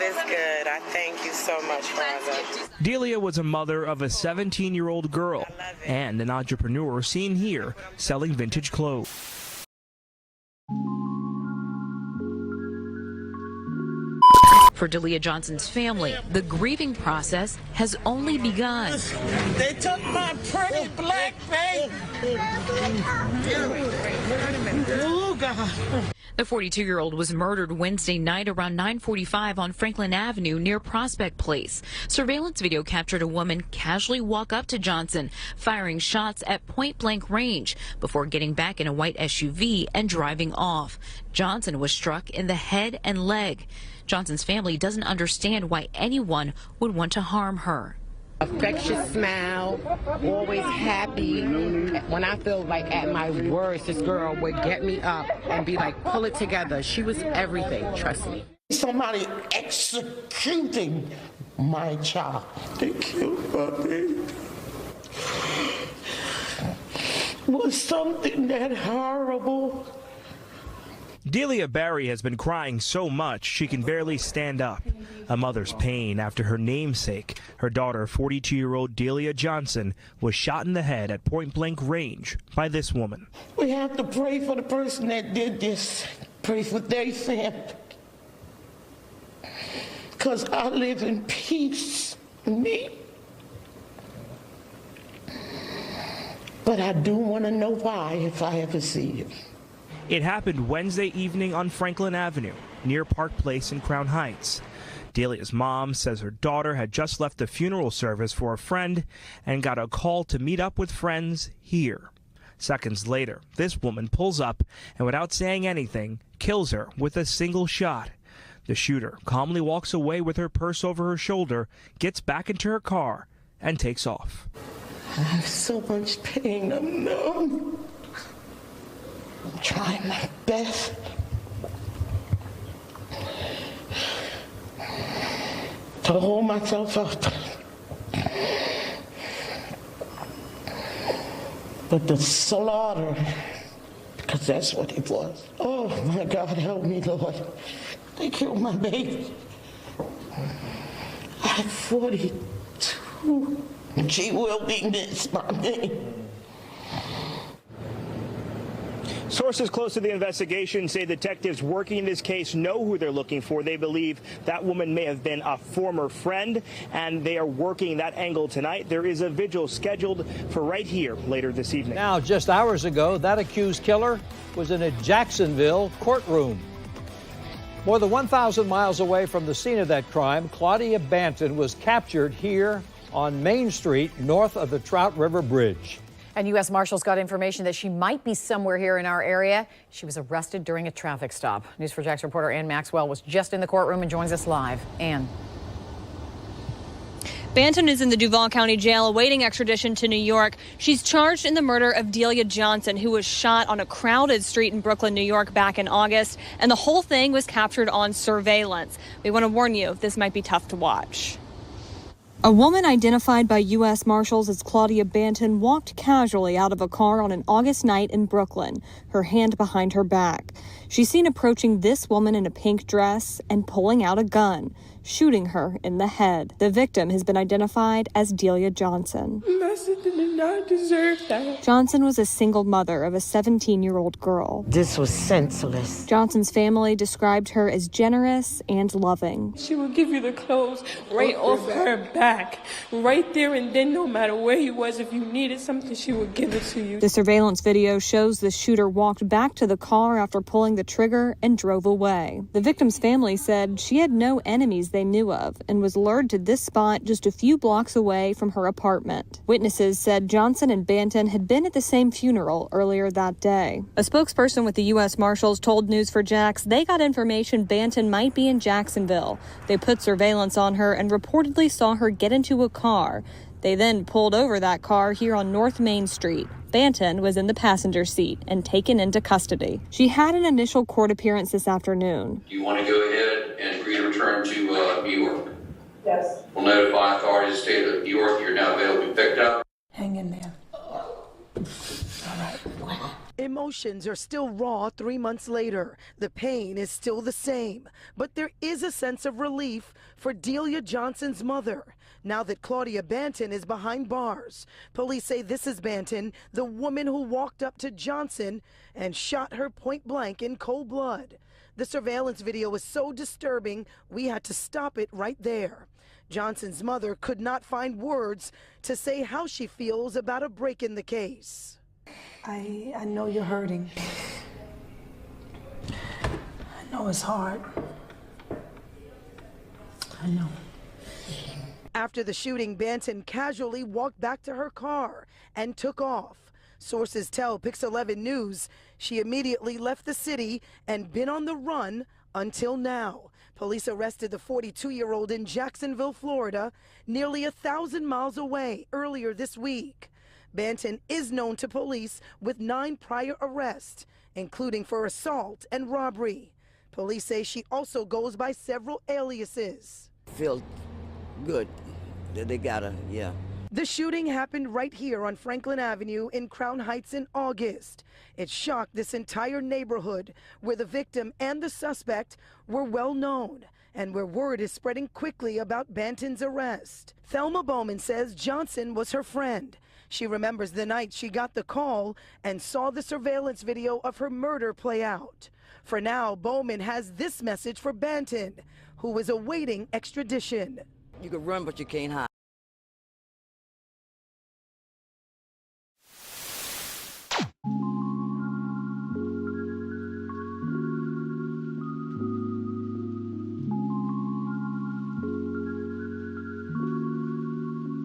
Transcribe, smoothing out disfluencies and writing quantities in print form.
is good. I thank you so much, Father. Delia was a mother of a 17-year-old girl and an entrepreneur seen here selling vintage clothes. For Delia Johnson's family, the grieving process has only begun. They took my pretty black baby. Oh, God. The 42-year-old was murdered Wednesday night around 9:45 on Franklin Avenue near Prospect Place. Surveillance video captured a woman casually walk up to Johnson, firing shots at point-blank range before getting back in a white SUV and driving off. Johnson was struck in the head and leg. Johnson's family doesn't understand why anyone would want to harm her. Affectionate smile, always happy. When I feel like at my worst, this girl would get me up and be like, pull it together. She was everything, trust me. Somebody executing my child. They killed my baby. Was something that horrible. Delia Barry has been crying so much she can barely stand up. A mother's pain after her namesake, her daughter, 42-year-old Delia Johnson, was shot in the head at point-blank range by this woman. We have to pray for the person that did this. Pray for their family. Because I live in peace. Me. But I do want to know why if I ever see you. It happened Wednesday evening on Franklin Avenue, near Park Place in Crown Heights. Delia's mom says her daughter had just left the funeral service for a friend and got a call to meet up with friends here. Seconds later, this woman pulls up and, without saying anything, kills her with a single shot. The shooter calmly walks away with her purse over her shoulder, gets back into her car, and takes off. I have so much pain. I'm numb. I'm trying my best to hold myself up. But the slaughter, because that's what it was. Oh my God, help me, Lord. They killed my baby. I'm 42. She will be missed by me. Sources close to the investigation say detectives working this case know who they're looking for. They believe that woman may have been a former friend, and they are working that angle tonight. There is a vigil scheduled for right here later this evening. Now, just hours ago, that accused killer was in a Jacksonville courtroom. More than 1,000 miles away from the scene of that crime, Claudia Banton was captured here on Main Street, north of the Trout River Bridge. And U.S. Marshals got information that she might be somewhere here in our area. She was arrested during a traffic stop. News4Jax reporter Ann Maxwell was just in the courtroom and joins us live. Ann. Banton is in the Duval County Jail awaiting extradition to New York. She's charged in the murder of Delia Johnson, who was shot on a crowded street in Brooklyn, New York back in August. And the whole thing was captured on surveillance. We want to warn you, this might be tough to watch. A woman identified by U.S. Marshals as Claudia Banton walked casually out of a car on an August night in Brooklyn, her hand behind her back. She's seen approaching this woman in a pink dress and pulling out a gun, shooting her in the head. The victim has been identified as Delia Johnson. Messi did not deserve that. Johnson was a single mother of a 17-year-old girl. This was senseless. Johnson's family described her as generous and loving. She would give you the clothes right off her back, right there and then, no matter where you was, if you needed something, she would give it to you. The surveillance video shows the shooter walked back to the car after pulling the trigger and drove away. The victim's family said she had no enemies they knew of and was lured to this spot just a few blocks away from her apartment. Witnesses said Johnson and Banton had been at the same funeral earlier that day. A spokesperson with the U.S. Marshals told News4Jax they got information Banton might be in Jacksonville. They put surveillance on her and reportedly saw her get into a car. They then pulled over that car here on North Main Street. Banton was in the passenger seat and taken into custody. She had an initial court appearance this afternoon. Do you want to go ahead and agree to return to New York? Yes. We'll notify authorities of the state of New York. You're now available to be picked up. Hang in there. All right. Wow. emotions are still raw 3 months later. The pain is still the same, but there is a sense of relief for Delia Johnson's mother now that Claudia Banton is behind bars. Police say this is Banton, the woman who walked up to Johnson and shot her point blank in cold blood. The surveillance video was so disturbing, we had to stop it right there. Johnson's mother could not find words to say how she feels about a break in the case. I know you're hurting. I know it's hard. I know. After the shooting, Banton casually walked back to her car and took off. Sources tell Pix 11 News she immediately left the city and been on the run until now. Police arrested the 42-year-old in Jacksonville, Florida, nearly 1,000 miles away earlier this week. Banton is known to police with 9 prior arrests, including for assault and robbery. Police say she also goes by several aliases. Feel good that they got her, yeah. The shooting happened right here on Franklin Avenue in Crown Heights in August. It shocked this entire neighborhood where the victim and the suspect were well known and where word is spreading quickly about Banton's arrest. Thelma Bowman says Johnson was her friend. She remembers the night she got the call and saw the surveillance video of her murder play out. For now, Bowman has this message for Banton, who is awaiting extradition. You can run, but you can't hide.